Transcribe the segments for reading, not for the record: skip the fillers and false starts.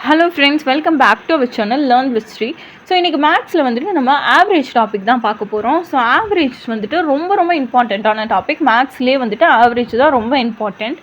Hello friends, welcome back to our channel learn with Sri. So இன்றைக்கி மேக்ஸில் வந்துட்டு நம்ம ஆவரேஜ் டாபிக் தான் பார்க்க போகிறோம். ஸோ ஆவரேஜ் வந்துட்டு ரொம்ப இம்பார்ட்டண்ட்டான டாபிக். மேக்ஸ்லேயே வந்துட்டு ஆவரேஜ் தான் ரொம்ப இம்பார்ட்டண்ட்.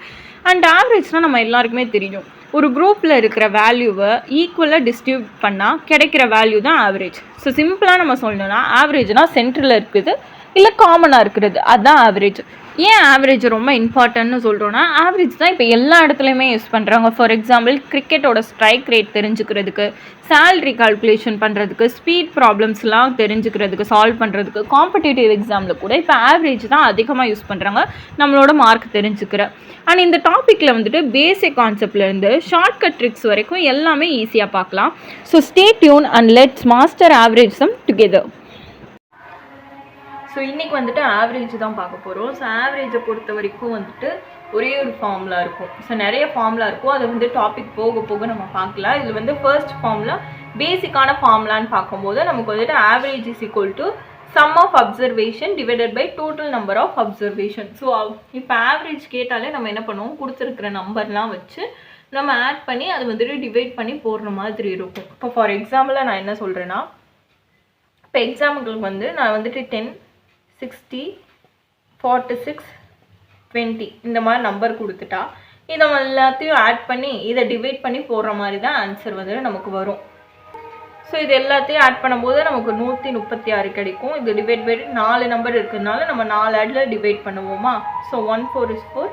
அண்ட் ஆவரேஜ்னால் நம்ம எல்லாருக்குமே தெரியும், ஒரு குரூப்பில் இருக்கிற வேல்யூவை ஈக்குவலாக டிஸ்ட்ரிபியூட் பண்ணால் கிடைக்கிற வேல்யூ தான் ஆவரேஜ். ஸோ சிம்பிளாக நம்ம சொல்லணும்னா ஆவரேஜ்னால் சென்டரில் இருக்குது இல்லை காமனாக இருக்கிறது, அதுதான் ஆவரேஜ். ஏன் ஆவரேஜ் ரொம்ப இம்பார்ட்டன்ட்னு சொல்கிறோன்னா, ஆவரேஜ் தான் இப்போ எல்லா இடத்துலையுமே யூஸ் பண்ணுறாங்க. ஃபார் எக்ஸாம்பிள், கிரிக்கெட்டோட ஸ்ட்ரைக் ரேட் தெரிஞ்சுக்கிறதுக்கு, சேலரி கால்குலேஷன் பண்ணுறதுக்கு, ஸ்பீட் ப்ராப்ளம்ஸ்லாம் தெரிஞ்சுக்கிறதுக்கு, சால்வ் பண்ணுறதுக்கு, காம்படிட்டிவ் எக்ஸாமில் கூட இப்போ ஆவரேஜ் தான் அதிகமாக யூஸ் பண்ணுறாங்க நம்மளோட மார்க் தெரிஞ்சுக்கிற. அண்ட் இந்த டாப்பிக்கில் வந்துட்டு பேசிக் கான்செப்ட்லேருந்து ஷார்ட்கட் ட்ரிக்ஸ் வரைக்கும் எல்லாமே ஈஸியாக பார்க்கலாம். So stay tune and let's master average sum together. So இன்றைக்கி வந்துட்டு ஆவரேஜ் தான் பார்க்க போகிறோம். ஸோ ஆவரேஜை பொறுத்த வரைக்கும் வந்துட்டு ஒரே ஒரு ஃபார்முலா இருக்கும். ஸோ நிறைய ஃபார்முலா இருக்கும், அதை வந்து டாபிக் போக போக நம்ம பார்க்கலாம். இதில் வந்து ஃபர்ஸ்ட் ஃபார்முலா பேசிக்கான ஃபார்முலான்னு பார்க்கும்போது நமக்கு வந்துட்டு average is equal to sum of observation divided by total number of observation. So இப்போ ஆவரேஜ் கேட்டாலே நம்ம என்ன பண்ணுவோம், கொடுத்துருக்கிற நம்பர்லாம் வச்சு நம்ம ஆட் பண்ணி அதை வந்துட்டு டிவைட் பண்ணி போடுற மாதிரி இருக்கும். இப்போ ஃபார் எக்ஸாம்பிளாக நான் என்ன சொல்கிறேன்னா, இப்போ எக்ஸாம்பிளுக்கு வந்து நான் வந்துட்டு 10, 60, 46, 20 இந்த மாதிரி நம்பர் கொடுத்துட்டா இதை எல்லாத்தையும் ஆட் பண்ணி இதை டிவைட் பண்ணி போடுற மாதிரி தான் ஆன்சர் வந்துட்டு நமக்கு வரும். ஸோ இது எல்லாத்தையும் ஆட் பண்ணும்போது நமக்கு 136 கிடைக்கும். இது டிவைட் பை 4 நம்பர் இருக்கிறதுனால நம்ம 4 ஆடில் டிவைட் பண்ணுவோமா. So 1 4 is 4,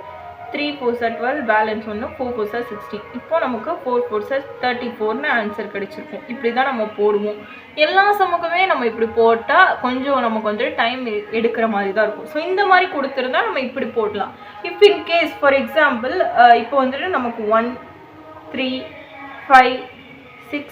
3 4s are 12, balance 1, 4 4s are 16. இப்போ நமக்கு 4 4s are 34னு ஆன்சர் கிடைச்சிருக்கும். இப்படி தான் நம்ம போடுவோம். எல்லா சமக்குமே நம்ம இப்படி போட்டால் கொஞ்சம் நமக்கு வந்து டைம் எடுக்கிற மாதிரி தான் இருக்கும். ஸோ இந்த மாதிரி கொடுத்துருந்தா நம்ம இப்படி போடலாம். If in case for example இப்போ வந்துட்டு நமக்கு 1 3 5 6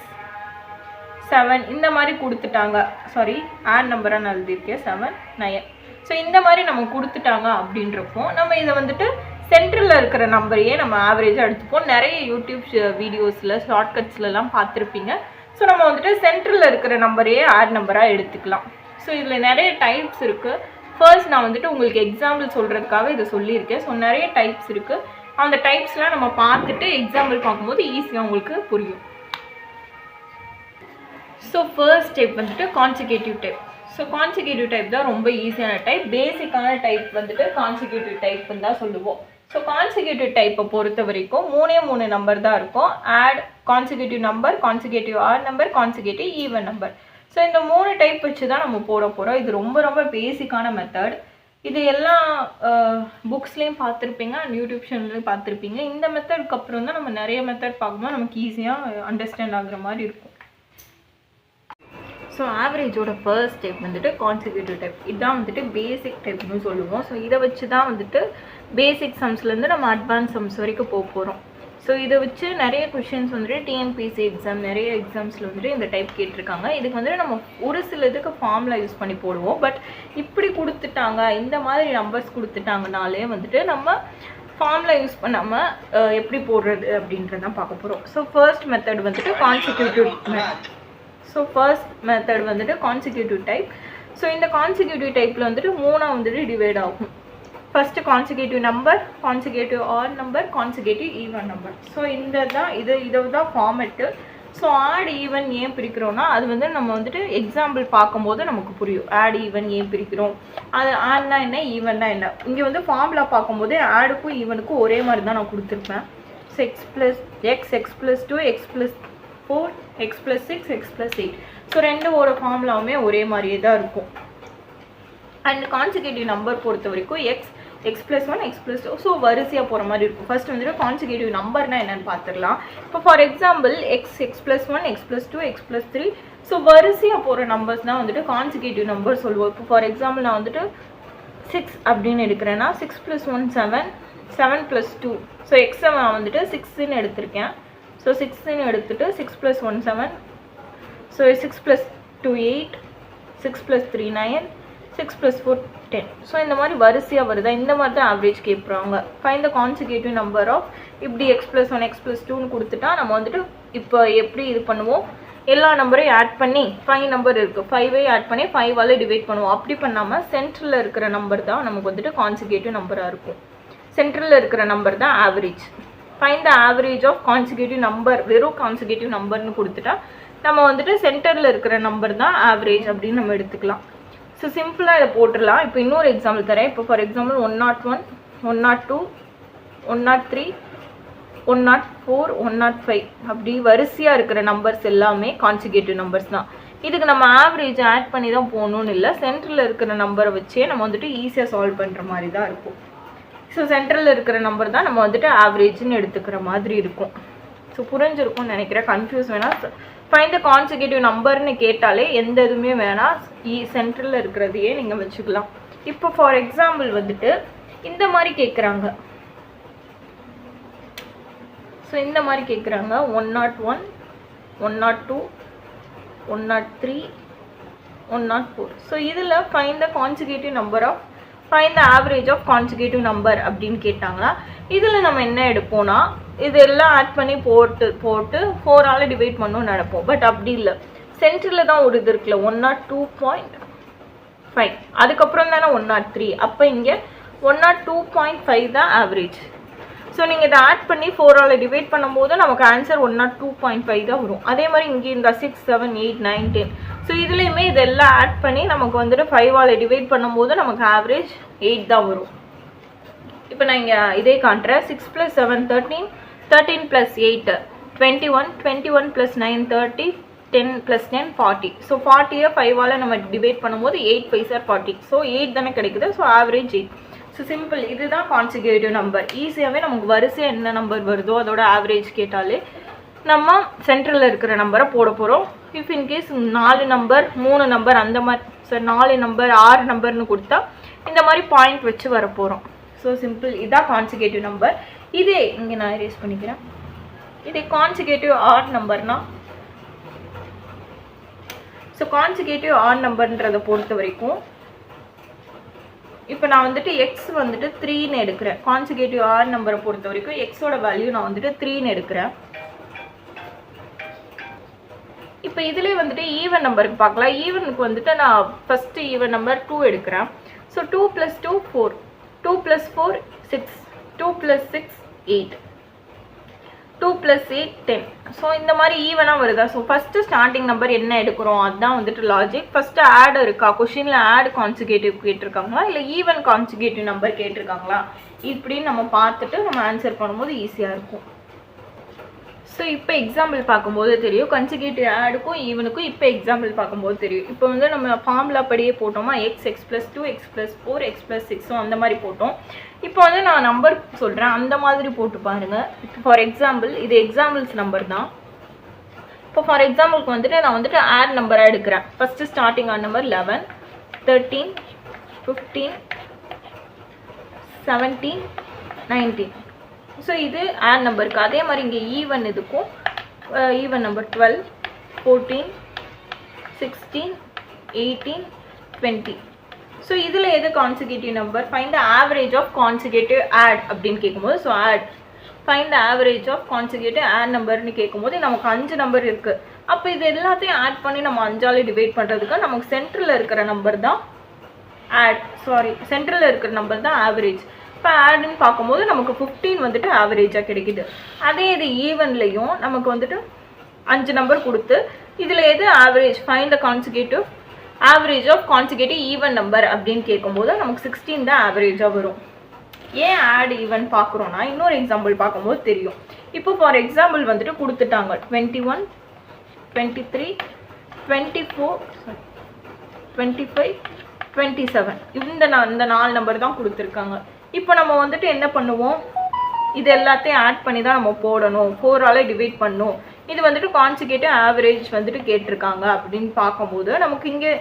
7 இந்த மாதிரி கொடுத்துட்டாங்க. சாரி, ஆட் நம்பராக நான் எழுதியிருக்கேன் 7 9. ஸோ இந்த மாதிரி நம்ம கொடுத்துட்டாங்க அப்படின்றப்போ நம்ம இதை வந்துட்டு சென்டரில் இருக்கிற நம்பரையே நம்ம ஆவரேஜாக எடுத்துப்போம். நிறைய யூடியூப் வீடியோஸில் ஷார்ட்கட்ஸ்லாம் பார்த்துருப்பீங்க. ஸோ நம்ம வந்துட்டு சென்டரில் இருக்கிற நம்பரையே ஆட் நம்பராக எடுத்துக்கலாம். ஸோ இதில் நிறைய டைப்ஸ் இருக்குது. ஃபர்ஸ்ட் நான் வந்துட்டு உங்களுக்கு எக்ஸாம்பிள் சொல்கிறதுக்காக இதை சொல்லியிருக்கேன். ஸோ நிறைய டைப்ஸ் இருக்குது. அந்த டைப்ஸ்லாம் நம்ம பார்த்துட்டு எக்ஸாம்பிள் பார்க்கும்போது ஈஸியாக உங்களுக்கு புரியும். ஸோ ஃபர்ஸ்ட் டைப் வந்துட்டு consecutive type. So consecutive type தான் ரொம்ப ஈஸியான டைப். பேசிக்கான டைப் வந்துட்டு கான்சிக்யூட்டிவ் டைப்னு தான் சொல்லுவோம். ஸோ கான்சிக்யூட்டிவ் டைப்பை பொறுத்த வரைக்கும் 3 நம்பர் தான் இருக்கும். Odd, consecutive number, consecutive odd number, consecutive even number. So இந்த 3 டைப் வச்சு தான் நம்ம போட போகிறோம். இது ரொம்ப பேசிக்கான மெத்தட். இது எல்லா புக்ஸ்லேயும் பார்த்துருப்பீங்க அண்ட் யூடியூப் சேனல்லையும் பார்த்துருப்பீங்க. இந்த மெத்தடுக்கு அப்புறம் தான் நம்ம நிறைய மெத்தட் பார்க்கும்போது நமக்கு ஈஸியாக அண்டர்ஸ்டாண்ட் ஆகுற மாதிரி இருக்கும். ஸோ ஆவரேஜோட ஃபர்ஸ்ட் டைப் வந்துட்டு கான்சிக்யூட்டிவ் டைப். இதுதான் வந்துட்டு பேசிக் டைப்னு சொல்லுவோம். ஸோ இதை வச்சு தான் வந்துட்டு பேசிக் சம்ஸ்லேருந்து நம்ம அட்வான்ஸ் சம்ஸ் வரைக்கும் போக போகிறோம். ஸோ இதை வச்சு நிறைய கொஷின்ஸ் வந்துட்டு டிஎன்பிஎஸ்சி எக்ஸாம் நிறைய எக்ஸாம்ஸில் வந்துட்டு இந்த டைப் கேட்டிருக்காங்க. இதுக்கு வந்துட்டு நம்ம ஒரு சில இதுக்கு ஃபார்முலா யூஸ் பண்ணி போடுவோம். பட் இப்படி கொடுத்துட்டாங்க, இந்த மாதிரி நம்பர்ஸ் கொடுத்துட்டாங்கனாலே வந்துட்டு நம்ம ஃபார்முலா யூஸ் பண்ணாமல் எப்படி போடுறது அப்படின்றதான் பார்க்க போகிறோம். ஸோ ஃபர்ஸ்ட் மெத்தட் வந்துட்டு consecutive method. So first method வந்துட்டு கான்சிக்யூட்டிவ் டைப். ஸோ இந்த கான்சிக்யூட்டிவ் டைப்பில் வந்துட்டு 3 வந்துட்டு டிவைட் ஆகும். First consecutive number, consecutive odd number, consecutive even number. So இதை தான் ஃபார்மெட்டு. ஸோ ஆட் ஈவன் ஏன் பிரிக்கிறோன்னா அது வந்து நம்ம வந்துட்டு எக்ஸாம்பிள் பார்க்கும்போது நமக்கு புரியும். ஆட் ஈவன் ஏன் பிரிக்கிறோம், அது ஆட்னா என்ன, ஈவன்னா என்ன. இங்கே வந்து ஃபார்முலா பார்க்கும்போது ஆடுக்கும் ஈவனுக்கும் ஒரே மாதிரி தான் நான் கொடுத்துருப்பேன். So x + x + 2 x + 4 x + 6 x + 8. So ஒரு ஃபார்முலாவுமே ஒரே மாதிரியே தான் இருக்கும். அண்ட் கான்சிக்யூட்டிவ் நம்பர் பொறுத்த வரைக்கும் x + 1 x + 2. ஸோ வரிசையாக போகிற மாதிரி இருக்கும். ஃபர்ஸ்ட் வந்துட்டு கான்சிக்யூட்டிவ் நம்பர்னால் என்னென்னு பார்த்துடலாம். இப்போ for example x + 1 x + 2 x + 3. So வரிசையாக போகிற நம்பர்ஸ் தான் வந்துட்டு கான்சிக்யூட்டிவ் நம்பர் சொல்லுவோம். இப்போ ஃபார் எக்ஸாம்பிள் நான் வந்துட்டு 6 அப்படின்னு எடுக்கிறேன்னா 6 + 1 7, 7 + 2. ஸோ எக்ஸை நான் வந்துட்டு 6ன்னு எடுத்திருக்கேன். ஸோ 6ன்னு எடுத்துட்டு 6 + 1 7. ஸோ 6 + 2 8, 6 + 3 9, 6 + 4 10. ஸோ இந்த மாதிரி வரிசையாக வருதா, இந்த மாதிரி தான் ஆவரேஜ் கேட்குறாங்க. Find the consecutive number of இப்படி x + 1 x + 2ன்னு கொடுத்துட்டா நம்ம வந்துட்டு இப்போ எப்படி இது பண்ணுவோம், எல்லா நம்பரையும் ஆட் பண்ணி 5 நம்பர் இருக்குது, 5ஐயும் ஆட் பண்ணி 5ஆல் டிவைட் பண்ணுவோம். அப்படி பண்ணாமல் சென்டரில் இருக்கிற நம்பர் தான் நமக்கு வந்துட்டு கான்சிக்யூட்டிவ் நம்பராக இருக்கும். சென்டரில் இருக்கிற நம்பர் தான் average. Find the average of consecutive number, வெறும் கான்சிக்யூட்டிவ் நம்பர்னு கொடுத்துட்டா நம்ம வந்துட்டு சென்டரில் இருக்கிற நம்பர் தான் ஆவரேஜ் அப்படின்னு நம்ம எடுத்துக்கலாம். ஸோ சிம்பிளாக இதை போட்டுடலாம். இப்போ இன்னொரு எக்ஸாம்பிள் தரேன். இப்போ ஃபார் எக்ஸாம்பிள் 101, 102, 103, 104, 105 அப்படி வரிசையாக இருக்கிற நம்பர்ஸ் எல்லாமே கான்சிக்யூட்டிவ் நம்பர்ஸ் தான். இதுக்கு நம்ம ஆவரேஜ் ஆட் பண்ணி தான் போகணுன்னு இல்லை, சென்டரில் இருக்கிற நம்பரை வச்சே நம்ம வந்துட்டு ஈஸியாக சால்வ் பண்ணுற மாதிரி தான் இருக்கும். ஸோ சென்டரில் இருக்கிற நம்பர் தான் நம்ம வந்துட்டு ஆவரேஜ்னு எடுத்துக்கிற மாதிரி இருக்கும். ஸோ புரிஞ்சிருக்கும்னு நினைக்கிறேன், கன்ஃபியூஸ் வேணாம். ஃபைண்ட் த கான்சிக்யூட்டிவ் நம்பர்னு கேட்டாலே எந்த இதுவுமே வேணாம், சென்டரில் இருக்கிறதையே நீங்கள் வச்சுக்கலாம். இப்போ ஃபார் எக்ஸாம்பிள் வந்துட்டு இந்த மாதிரி கேட்குறாங்க. ஸோ இந்த மாதிரி கேட்குறாங்க 101, 102, 103, 104. ஸோ இதில் find the consecutive number of find the average of consecutive number அப்படின்னு கேட்டாங்கன்னா இதில் நம்ம என்ன எடுப்போம்னா இதெல்லாம் ஆட் பண்ணி போட்டு 4ஆல் டிவைட் பண்ணணும்னு நினைப்போம். பட் அப்படி இல்லை, சென்டரில் தான் ஒரு இது இருக்குல்ல 102.5, அதுக்கப்புறம் தானே 103. அப்போ இங்கே 102.5 தான் ஆவரேஜ். ஸோ நீங்கள் இதை ஆட் பண்ணி 4ஆல் டிவைட் பண்ணும்போது நமக்கு ஆன்சர் 102.5 தான் வரும். அதே மாதிரி இங்கே இந்த 6, 7, 8, 9, 10. ஸோ இதுலேயுமே இதெல்லாம் ஆட் பண்ணி நமக்கு வந்துட்டு 5ஆல் டிவைட் பண்ணும்போது நமக்கு ஆவரேஜ் 8 தான் வரும். இப்போ நான் இங்கே இதே காட்டுறேன். 6 + 7 13, 13 + 8 21, 21 + 9 30, 10 + 10 40. ஸோ 40யை 5ஆல் நம்ம டிவைட் பண்ணும்போது 8 5 are 40. ஸோ 8 தானே கிடைக்குது. So average 8. ஸோ சிம்பிள், இதுதான் கான்சிக்யூட்டிவ் நம்பர். ஈஸியாகவே நமக்கு வரிசையாக என்ன நம்பர் வருதோ அதோட ஆவரேஜ் கேட்டாலே நம்ம சென்டரில் இருக்கிற நம்பரை போட போகிறோம். இஃப் இன்கேஸ் 4 நம்பர் 3 நம்பர் அந்த மாதிரி, சார் 4 நம்பர் 6 நம்பர்னு கொடுத்தா இந்த மாதிரி பாயிண்ட் வச்சு வர போகிறோம். ஸோ சிம்பிள், இதான் கான்சிக்யூட்டிவ் நம்பர். இதே இங்கே நான் erase பண்ணிக்கிறேன். இதே கான்சிக்யூட்டிவ் ஆட் நம்பர்னா, ஸோ கான்சிக்யூட்டிவ் ஆட் நம்பர்ன்றதை பொறுத்த வரைக்கும் இப்போ நான் வந்துட்டு எக்ஸ் வந்துட்டு 3ன்னு எடுக்கிறேன். கான்சிக்யூட்டிவ் ஆட் நம்பரை பொறுத்த வரைக்கும் எக்ஸோட வேல்யூ நான் வந்துட்டு 3ன்னு எடுக்கிறேன். இப்போ இதுலேயே வந்துட்டு ஈவன் நம்பருக்கு பார்க்கலாம். ஈவனுக்கு வந்துட்டு நான் ஃபஸ்ட்டு ஈவன் நம்பர் 2 எடுக்கிறேன். ஸோ 2 + 2 4, 2 + 4 6, 2 + 6 8, 2 + 8 10. ஸோ இந்த மாதிரி ஈவனாக வருதா? ஸோ ஃபஸ்ட்டு ஸ்டார்டிங் நம்பர் என்ன எடுக்கிறோம் அதுதான் வந்துட்டு லாஜிக். ஃபஸ்ட்டு ஆட் இருக்கா, கொஷினில் ஆட் கான்சிக்யூட்டிவ் கேட்டிருக்காங்களா இல்லை ஈவன் கான்சிக்யூட்டிவ் நம்பர் கேட்டிருக்காங்களா, இப்படின்னு நம்ம பார்த்துட்டு நம்ம ஆன்சர் பண்ணும்போது ஈஸியாக இருக்கும். ஸோ இப்போ எக்ஸாம்பிள் பார்க்கும்போது தெரியும், கான்சிக்யூட்டிவ் ஆடுக்கும் ஈவனுக்கும் இப்போ எக்ஸாம்பிள் பார்க்கும்போது தெரியும். இப்போ வந்து நம்ம ஃபார்முலா படியே போட்டோமா, x + 2, x + 4, x + 6. ஸோ அந்த மாதிரி போட்டோம். இப்போ வந்து நான் நம்பர் சொல்கிறேன், அந்த மாதிரி போட்டு பாருங்கள். இப்போ ஃபார் எக்ஸாம்பிள் இது எக்ஸாம்பிள்ஸ் நம்பர் தான். இப்போ ஃபார் எக்ஸாம்பிளுக்கு வந்துட்டு நான் வந்துட்டு ஆட் நம்பராக எடுக்கிறேன். First starting add number 11, 13, 15, 17, 19. So இது ஆட் நம்பருக்கு. அதே மாதிரி இங்கே ஈவன் இதுக்கும் ஈவன் நம்பர் 12, 14, 16, 18, 20. ஸோ இதில் எது consecutive number? Find the average of consecutive odd அப்படின்னு கேட்கும்போது, so odd find the average of consecutive odd நம்பர்னு கேட்கும்போது நமக்கு 5 நம்பர் இருக்குது. அப்போ இது எல்லாத்தையும் ஆட் பண்ணி நம்ம 5ஆல் டிவைட் பண்ணுறதுக்கு நமக்கு சென்டரில் இருக்கிற நம்பர் தான் சென்டரில் இருக்கிற நம்பர் தான் ஆவரேஜ். இப்போ ஆடுன்னு பார்க்கும்போது நமக்கு 15 வந்துட்டு ஆவரேஜாக கிடைக்குது. அதே இது ஈவன்லையும் நமக்கு வந்துட்டு 5 நம்பர் கொடுத்து இதில் எது average, find the consecutive average of consecutive even number அப்படின்னு கேட்கும்போது நமக்கு 16 தான் ஆவரேஜாக வரும். ஏன் ஆட் ஈவன் பார்க்குறோன்னா இன்னொரு எக்ஸாம்பிள் பார்க்கும்போது தெரியும். இப்போ ஃபார் எக்ஸாம்பிள் வந்துட்டு கொடுத்துட்டாங்க 21, 23, 24, 25, 27. இந்த 4 நம்பர் தான் கொடுத்துருக்காங்க. இப்போ நம்ம வந்துட்டு என்ன பண்ணுவோம், இது எல்லாத்தையும் ஆட் பண்ணி தான் நம்ம போடணும், 4ஆல் டிவைட் பண்ணணும். இது வந்துட்டு கான்சிக்யூட்டிவ் ஆவரேஜ் வந்துட்டு கேட்டிருக்காங்க அப்படின்னு பார்க்கும்போது நமக்கு இங்கே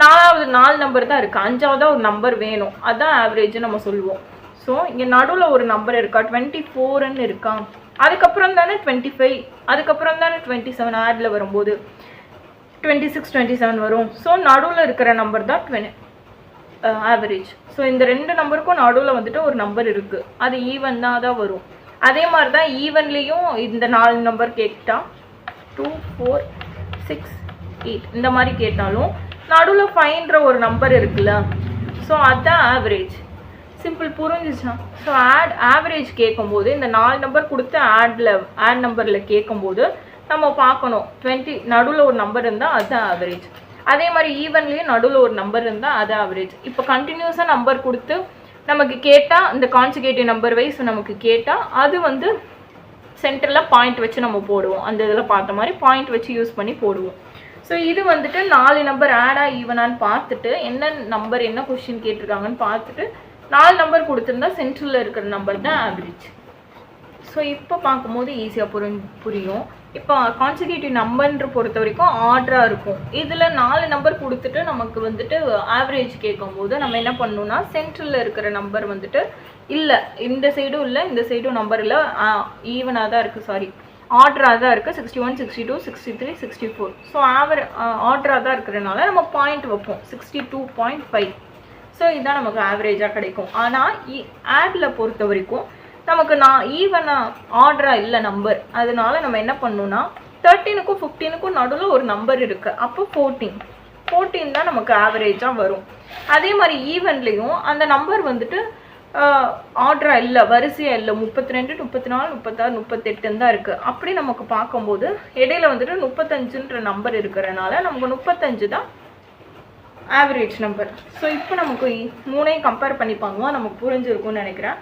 4வது 4 நம்பர் தான் இருக்குது, 5ஆவதாக ஒரு நம்பர் வேணும், அதுதான் ஆவரேஜ்னு நம்ம சொல்லுவோம். ஸோ இங்கே நடுவில் ஒரு நம்பர் இருக்கா, 24ன்னு இருக்கா, அதுக்கப்புறம் தானே 25, அதுக்கப்புறம் தானே 27 ஆடில் வரும்போது 26, 27 வரும். ஸோ நடுவில் இருக்கிற நம்பர் தான் ஆவரேஜ். ஸோ இந்த 2 நம்பருக்கும் நடுவில் வந்துட்டு ஒரு நம்பர் இருக்குது, அது ஈவன் தான் வரும். அதே மாதிரி தான் ஈவன்லேயும் இந்த 4 நம்பர் கேட்டால் 2, 4, 6, 8 இந்த மாதிரி கேட்டாலும் நடுவில் 5ன்ற ஒரு நம்பர் இருக்குல்ல, ஸோ அதுதான் ஆவரேஜ். சிம்பிள் புரிஞ்சிச்சா? ஸோ ஆவரேஜ் கேட்கும்போது இந்த 4 நம்பர் கொடுத்து ஆட் நம்பரில் கேட்கும்போது நம்ம பார்க்கணும் 20 நடுவில் ஒரு நம்பர் இருந்தால் அது ஆவரேஜ். அதே மாதிரி ஈவன்லேயும் நடுவில் ஒரு நம்பர் இருந்தால் அது ஆவரேஜ். இப்போ கண்டினியூஸாக நம்பர் கொடுத்து நமக்கு கேட்டால் இந்த கான்சிகேட்டிவ் நம்பர் வைஸ் நமக்கு கேட்டால் அது வந்து சென்டரில் பாயிண்ட் வச்சு நம்ம போடுவோம். அந்த இதில் பார்த்த மாதிரி பாயிண்ட் வச்சு யூஸ் பண்ணி போடுவோம். ஸோ இது வந்துட்டு 4 நம்பர் ஆடாக ஈவனான்னு பார்த்துட்டு என்ன நம்பர் என்ன கொஷின் கேட்டிருக்காங்கன்னு பார்த்துட்டு 4 நம்பர் கொடுத்துருந்தா சென்டரில் இருக்கிற நம்பர் தான் ஆவரேஜ். ஸோ இப்போ பார்க்கும்போது ஈஸியாக புரியும். இப்போ கான்சிகேட்டிவ் நம்பர்ன்ற பொறுத்த வரைக்கும் ஆர்டராக இருக்கும். இதில் 4 நம்பர் கொடுத்துட்டு நமக்கு வந்துட்டு ஆவரேஜ் கேட்கும்போது நம்ம என்ன பண்ணணும்னா சென்டரில் இருக்கிற நம்பர் வந்துட்டு இல்லை, இந்த சைடும் இல்லை இந்த சைடும் நம்பர் இல்லை, ஈவனாக தான் இருக்குது, சாரி ஆர்டராக தான் இருக்குது. 61, 62, 63, 64. ஸோ ஆர்டராக தான் இருக்கிறதுனால நம்ம பாயிண்ட் வைப்போம் 62.5. ஸோ இதுதான் நமக்கு ஆவரேஜாக கிடைக்கும். ஆனால் ஆடில் பொறுத்த வரைக்கும் நமக்கு ஈவனாக ஆர்டராக இல்லை நம்பர், அதனால நம்ம என்ன பண்ணணும்னா 13க்கும் 15க்கும் நடுவில் ஒரு நம்பர் இருக்குது, அப்போ 14 தான் நமக்கு ஆவரேஜாக வரும். அதே மாதிரி ஈவன்லேயும் அந்த நம்பர் வந்துட்டு ஆர்டராக இல்லை, வரிசையாக இல்லை, 32, 34, 36, 38 தான் இருக்குது. அப்படி நமக்கு பார்க்கும்போது இடையில வந்துட்டு 35ன்ற நம்பர் இருக்கிறனால நமக்கு 35 தான் ஆவரேஜ் நம்பர். ஸோ இப்போ நமக்கு 3ஐயும் கம்பேர் பண்ணிப்பாங்க, நமக்கு புரிஞ்சிருக்கும்னு நினைக்கிறேன்.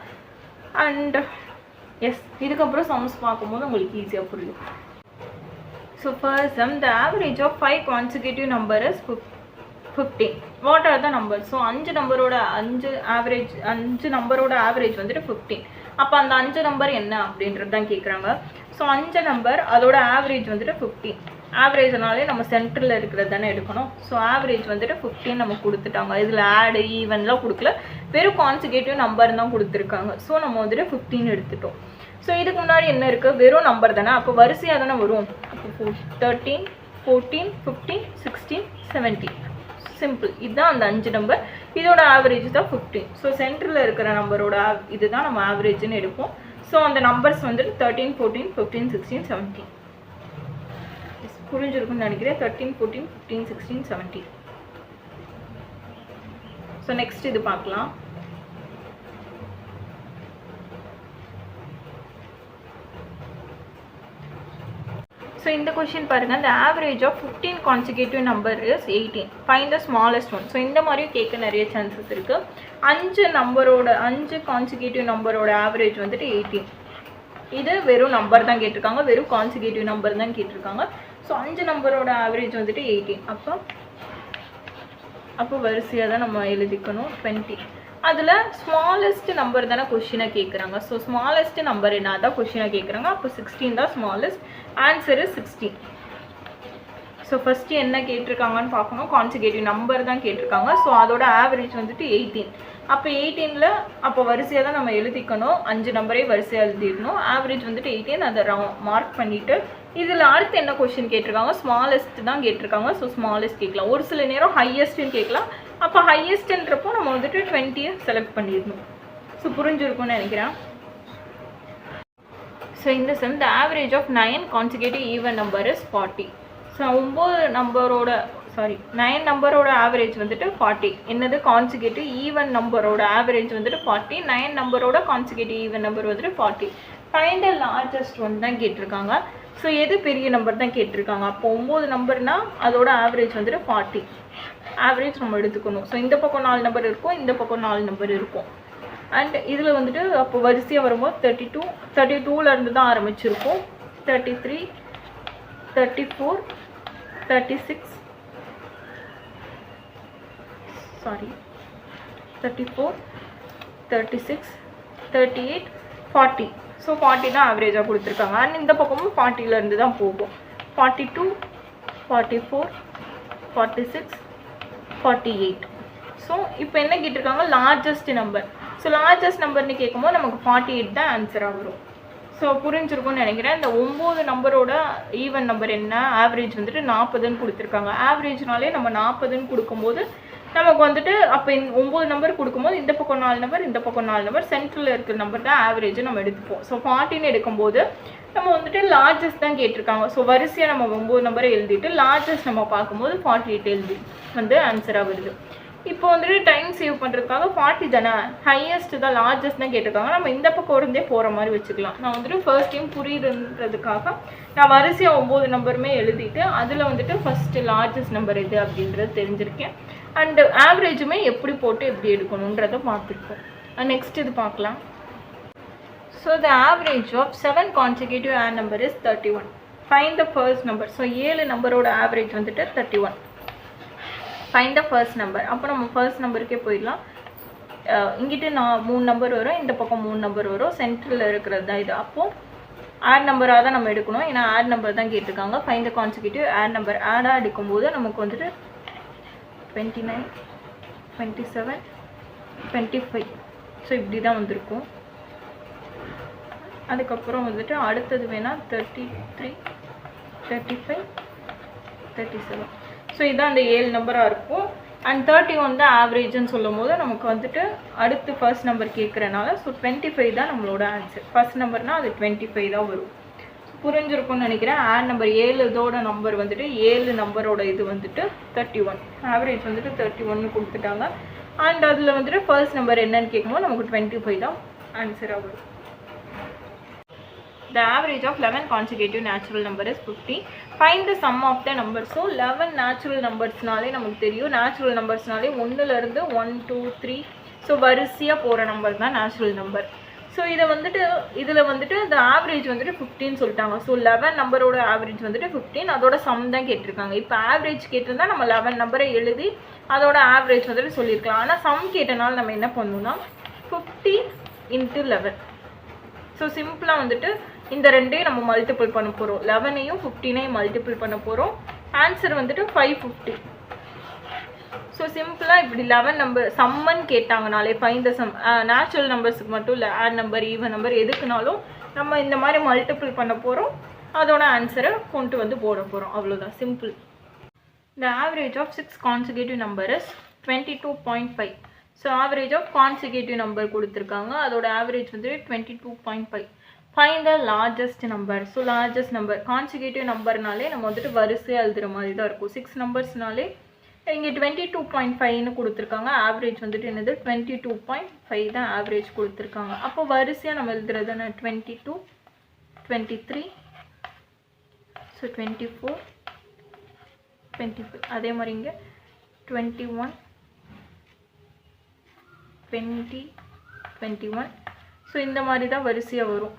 அண்ட் எஸ், இதுக்கப்புறம் சம்ஸ் பார்க்கும்போது உங்களுக்கு ஈஸியாக புரியும். So first sum, the average of 5 consecutive number is 15. What are the number? So 5 நம்பரோட ஆவரேஜ் வந்துட்டு 15. அப்போ அந்த 5 நம்பர் என்ன அப்படின்றது தான் கேட்குறாங்க. ஸோ 5 நம்பர் அதோட ஆவரேஜ் வந்துட்டு 15. ஆவரேஜ்னாலே நம்ம சென்டரில் இருக்கிறது தானே எடுக்கணும். ஸோ ஆவரேஜ் வந்துட்டு 15 நம்ம கொடுத்துட்டாங்க. இதில் ஆடு ஈவன்லாம் கொடுக்கல, வெறும் கான்சிகேட்டிவ் நம்பர் தான் கொடுத்துருக்காங்க. ஸோ நம்ம வந்துட்டு 15 எடுத்துட்டோம். ஸோ இதுக்கு முன்னாடி என்ன இருக்குது, வெறும் நம்பர் தானே, அப்போ வரிசையாக தானே வரும். அப்போ 13, 14, 15, 16, 17. சிம்பிள். இதுதான் அந்த 5 நம்பர், இதோட ஆவரேஜ் தான் 15. ஸோ சென்டரில் இருக்கிற நம்பரோட இதுதான் நம்ம ஆவரேஜ்னு எடுப்போம். ஸோ அந்த நம்பர்ஸ் வந்துட்டு 13, 14, 15, 16, 17 புரிஞ்சிருக்கும்னு நினைக்கிறேன். 13, 14, 15, 16, 17. ஸோ நெக்ஸ்ட் இது பார்க்கலாம். ஸோ இந்த கொஷின் பாருங்கள், the average of 15 consecutive number is 18. Find the smallest one. So இந்த மாதிரியும் கேட்க நிறைய சான்சஸ் இருக்குது. 5 கான்சிக்யூட்டிவ் நம்பரோட ஆவரேஜ் வந்துட்டு 18. இது வெறும் நம்பர் தான் கேட்டிருக்காங்க, வெறும் கான்சிக்யூட்டிவ் நம்பர் தான் கேட்டிருக்காங்க. ஸோ 5 நம்பரோட ஆவரேஜ் வந்துட்டு 18. அப்போ வரிசையாக தான் நம்ம எழுதிக்கணும் 20. அதில் ஸ்மாலஸ்ட் நம்பர் தானே கொஷினை கேட்குறாங்க. ஸோ ஸ்மாலஸ்ட் நம்பர் என்ன தான் கொஷினை கேட்குறாங்க. அப்போ 16 தான் smallest. Answer is 16. So first என்ன கேட்டிருக்காங்கன்னு பார்க்கணும், கான்சிகேட்டிவ் நம்பர் தான் கேட்டிருக்காங்க. ஸோ அதோட ஆவரேஜ் வந்துட்டு 18. அப்போ 18ல் அப்போ வரிசையாக தான் நம்ம எழுதிக்கணும், 5 நம்பரே வரிசையாக எழுதிடணும். ஆவரேஜ் வந்துட்டு 18, அதை மார்க் பண்ணிவிட்டு இதில் அடுத்து என்ன கொஷின் கேட்டிருக்காங்க, ஸ்மாலஸ்ட் தான் கேட்டிருக்காங்க. ஸோ ஸ்மாலஸ்ட் கேட்கலாம், ஒரு சில நேரம் ஹையஸ்ட்னு கேட்கலாம். அப்போ ஹையஸ்ட்ன்றப்போ நம்ம வந்துட்டு 20 செலக்ட் பண்ணிடணும். ஸோ புரிஞ்சிருக்கும்னு நினைக்கிறேன். ஸோ இந்த sum, the average of 9 consecutive even number is 40. So 9 நம்பரோட ஆவரேஜ் வந்துட்டு 40. என்னது, கான்சிக்யூட்டிவ் ஈவன் நம்பரோட ஆவரேஜ் வந்துட்டு 40. 9 நம்பரோட கான்சிக்யூட்டிவ் ஈவன் நம்பர் வந்துட்டு 40. ஃபைண்ட் த லார்ஜஸ்ட் ஒன் தான் கேட்டிருக்காங்க. ஸோ எது பெரிய நம்பர் தான் கேட்டிருக்காங்க. அப்போ 9 நம்பர்னா அதோட ஆவரேஜ் வந்துட்டு 40. ஆவரேஜ் நம்ம எடுத்துக்கணும். ஸோ இந்த பக்கம் 4 நம்பர் இருக்கும், இந்த பக்கம் 4 நம்பர் இருக்கும். அண்ட் இதில் வந்துட்டு அப்போ வரிசையாக வரும்போது 32லேருந்து தான் ஆரம்பிச்சிருக்கும். 33, 34, 36, 34, 36, 38, 40. ஸோ 40 தான் ஆவரேஜாக கொடுத்துருக்காங்க. அண்ட் இந்த பக்கமும் 40லேருந்து தான் போகும். 42, 44, 46, 48. ஸோ இப்போ என்ன கேட்டிருக்காங்க, லார்ஜஸ்ட் நம்பர். ஸோ லார்ஜஸ்ட் நம்பர்னு கேட்கும்போது நமக்கு 48 தான் ஆன்சராக வரும். ஸோ புரிஞ்சிருக்கும்னு நினைக்கிறேன். இந்த 9 நம்பரோட ஈவன் நம்பர் என்ன, ஆவரேஜ் வந்துட்டு 40ன்னு கொடுத்துருக்காங்க. ஆவரேஜ்னாலே நம்ம 40ன்னு கொடுக்கும்போது நமக்கு வந்துட்டு அப்போ 9 நம்பர் கொடுக்கும்போது இந்த பக்கம் 4 நம்பர், இந்த பக்கம் 4 நம்பர், சென்ட்ரலில் இருக்கிற நம்பர் தான் ஆவரேஜ் நம்ம எடுத்துப்போம். ஸோ 40ன்னு எடுக்கும்போது நம்ம வந்துட்டு லார்ஜஸ்ட் தான் கேட்டிருக்காங்க. ஸோ வரிசையாக நம்ம 9 நம்பரை எழுதிட்டு லார்ஜஸ்ட் நம்ம பார்க்கும்போது 48 எழுதி வந்து ஆன்சராக வருது. இப்போ வந்துட்டு டைம் சேவ் பண்ணுறதுக்காக 40 தானே, ஹையஸ்ட் தான் லார்ஜஸ்ட் தான் கேட்டிருக்காங்க. நம்ம இந்த பக்கம் இருந்தே போகிற மாதிரி வச்சுக்கலாம். நான் வந்துட்டு ஃபர்ஸ்ட் டைம் புரியுதுன்றதுக்காக நான் வரிசையாக 9 நம்பருமே எழுதிட்டு அதில் வந்துட்டு ஃபஸ்ட்டு லார்ஜஸ்ட் நம்பர் எது அப்படின்றது தெரிஞ்சிருக்கேன். அண்டு ஆவரேஜுமே எப்படி போட்டு எப்படி எடுக்கணுன்றதை பார்த்துருக்கோம். நெக்ஸ்ட் இது பார்க்கலாம். So the average of 7 consecutive odd number is 31. Find the first number. So 7 நம்பரோட ஆவரேஜ் வந்துட்டு 31. Find the first number. அப்போ நம்ம ஃபர்ஸ்ட் நம்பருக்கே போயிடலாம். இங்கிட்ட 3 நம்பர் வரும், இந்த பக்கம் 3 நம்பர் வரும், சென்டரில் இருக்கிறது தான் இது. அப்போது ஆட் நம்பராக தான் நம்ம எடுக்கணும், ஏன்னா ஆட் நம்பர் தான் கேட்டிருக்காங்க. Find the consecutive odd number. ஆடாக எடுக்கும்போது நமக்கு வந்துட்டு 29, 27, 25. ஸோ இப்படி தான் வந்திருக்கும். அதுக்கப்புறம் வந்துட்டு அடுத்தது வேணால் 33, 35, 37. ஸோ இதுதான் அந்த 7 நம்பராக இருக்கும். அண்ட் 31 தான் ஆவரேஜ்னு சொல்லும் போது நமக்கு வந்துட்டு அடுத்து ஃபர்ஸ்ட் நம்பர் கேட்குறனால ஸோ 25 தான் நம்மளோட ஆன்சர். ஃபர்ஸ்ட் நம்பர்னால் அது 25 தான் வரும். புரிஞ்சிருக்கும்னு நினைக்கிறேன். ஆட் நம்பர் 7 இதோட நம்பர் வந்துட்டு 7 நம்பரோட இது வந்துட்டு 31. ஆவரேஜ் வந்துட்டு 31 கொடுத்துட்டாங்க. அண்ட் அதில் வந்துட்டு ஃபர்ஸ்ட் நம்பர் என்னன்னு கேட்கும்போது நமக்கு 25 தான் ஆன்சராக வரும். The average of 11 consecutive natural number is 50. Find the sum of the numbers. So 11 natural numbersனாலே நமக்கு தெரியும். நேச்சுரல் நம்பர்ஸ்னாலே 1லேருந்து 1, 2, 3 ஸோ வரிசையாக போகிற நம்பர் தான் நேச்சுரல் நம்பர். ஸோ இதில் வந்துட்டு இந்த ஆவரேஜ் வந்துட்டு 15 சொல்லிட்டாங்க. ஸோ 11 நம்பரோட ஆவரேஜ் வந்துட்டு 15, அதோட சம் தான் கேட்டிருக்காங்க. இப்போ ஆவரேஜ் கேட்டிருந்தா நம்ம 11 நம்பரை எழுதி அதோட ஆவரேஜ் வந்துட்டு சொல்லியிருக்கலாம். ஆனால் சம் கேட்டனால நம்ம என்ன பண்ணணும்னா 50 × 11. ஸோ சிம்பிளாக வந்துட்டு இந்த ரெண்டையும் நம்ம மல்டிபிள் பண்ண போகிறோம். 11ஐயும் 15ஐயும் மல்டிபிள் பண்ண போகிறோம். ஆன்சர் வந்துட்டு 550. ஸோ சிம்பிளாக இப்படி 11 நம்பர் சம்மன்னு கேட்டாங்கனாலே ஃபைண்ட் த சம். நேச்சுரல் நம்பர்ஸுக்கு மட்டும் இல்லை, ஆட் நம்பர், ஈவன் நம்பர் எதுக்குனாலும் நம்ம இந்த மாதிரி மல்டிபிள் பண்ண போகிறோம். அதோட ஆன்சரை கொண்டு வந்து போட போகிறோம். அவ்வளோதான், simple. The average of 6 consecutive number is 22.5. So average of consecutive number கொடுத்துருக்காங்க. அதோட ஆவரேஜ் வந்துட்டு 22.5. Find the largest number. So largest number consecutive நம்பர்னாலே நம்ம வந்துட்டு வரிசையாக எழுதுகிற மாதிரி தான் இருக்கும். 6 நம்பர்ஸ்னாலே இங்கே 22.5ன்னு கொடுத்துருக்காங்க. ஆவரேஜ் வந்துட்டு என்னது 22.5 தான் ஆவரேஜ் கொடுத்துருக்காங்க. அப்போ வரிசையாக நம்ம எழுதுறதுன்னு 22, 23, ஸோ 24, 25. அதே மாதிரி இங்கே 21, 20, 21. ஸோ இந்த மாதிரி தான் வரிசையாக வரும்.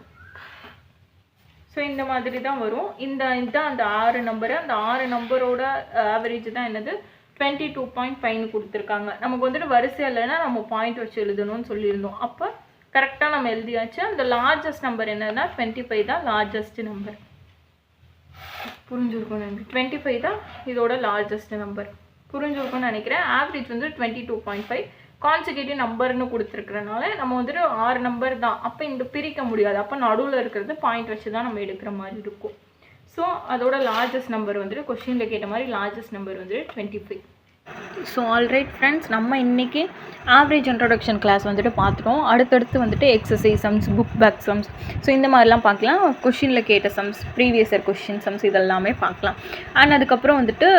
ஸோ இந்த மாதிரி தான் வரும். இதுதான் அந்த 6 நம்பரு. அந்த 6 நம்பரோட ஆவரேஜ் தான் என்னது 22.5ன்னு கொடுத்துருக்காங்க. நமக்கு வந்துட்டு வரிசையாக இல்லைன்னா நம்ம பாயிண்ட் வச்சு எழுதணும்னு சொல்லியிருந்தோம். அப்போ கரெக்டாக நம்ம எழுதியாச்சு. அந்த லார்ஜஸ்ட் நம்பர் என்னன்னா 25 தான் லார்ஜஸ்ட் நம்பர். புரிஞ்சுருக்கும்னு நினைக்கிறேன். 25 தான் இதோட லார்ஜஸ்ட் நம்பர். புரிஞ்சுருக்கும்னு நினைக்கிறேன். ஆவரேஜ் வந்து 22.5. கான்சிக்யூட்டிவ் நம்பர்னு கொடுத்துருக்கறனால நம்ம வந்துட்டு 6 நம்பர் தான். அப்போ இந்த பிரிக்க முடியாது. அப்போ நடுவில் இருக்கிறது பாயிண்ட் வச்சு தான் நம்ம எடுக்கிற மாதிரி இருக்கும். ஸோ அதோட லார்ஜஸ்ட் நம்பர் வந்துட்டு கொஸ்டினில் கேட்ட மாதிரி லார்ஜஸ்ட் நம்பர் வந்துட்டு 25. ஸோ ஆல்ரைட் ஃப்ரெண்ட்ஸ், நம்ம இன்றைக்கி ஆவரேஜ் இன்ட்ரொடக்ஷன் கிளாஸ் வந்துட்டு பார்த்துட்டோம். அடுத்தடுத்து வந்துட்டு exercise sums, book back sums, so இந்த மாதிரிலாம் பார்க்கலாம். கொஷினில் கேட்ட sums, previous year question sums இதெல்லாமே பார்க்கலாம். அண்ட் அதுக்கப்புறம் வந்துட்டு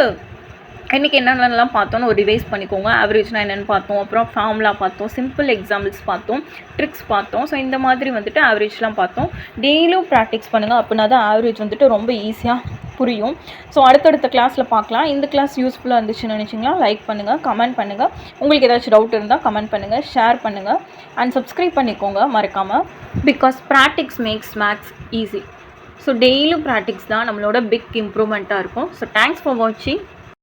இன்றைக்கி என்னென்னலாம் பார்த்தோன்னு ஒரு ரிவைஸ் பண்ணிக்கோங்க. ஆவரேஜ்னால் என்னென்னு பார்த்தோம், அப்புறம் ஃபார்முலா பார்த்தோம், சிம்பிள் எக்ஸாம்பிள்ஸ் பார்த்தோம், ட்ரிக்ஸ் பார்த்தோம். ஸோ இந்த மாதிரி வந்துட்டு ஆவரேஜ்லாம் பார்த்தோம். டெய்லியும் ப்ராக்டிஸ் பண்ணுங்கள். அப்படின்னா தான் ஆவரேஜ் வந்துட்டு ரொம்ப ஈஸியாக புரியும். ஸோ அடுத்தடுத்த கிளாஸில் பார்க்கலாம். இந்த கிளாஸ் யூஸ்ஃபுல்லாக இருந்துச்சுன்னு நினச்சிங்கன்னா லைக் பண்ணுங்கள், கமெண்ட் பண்ணுங்கள். உங்களுக்கு ஏதாச்சும் டவுட் இருந்தால் கமெண்ட் பண்ணுங்கள், ஷேர் பண்ணுங்கள் அண்ட் சப்ஸ்கிரைப் பண்ணிக்கோங்க மறக்காமல். Because practice makes maths easy. So டெய்லியும் ப்ராக்டிஸ் தான் நம்மளோட பிக் இம்ப்ரூவ்மெண்ட்டாக இருக்கும். ஸோ தேங்க்ஸ் ஃபார் வாட்சிங்.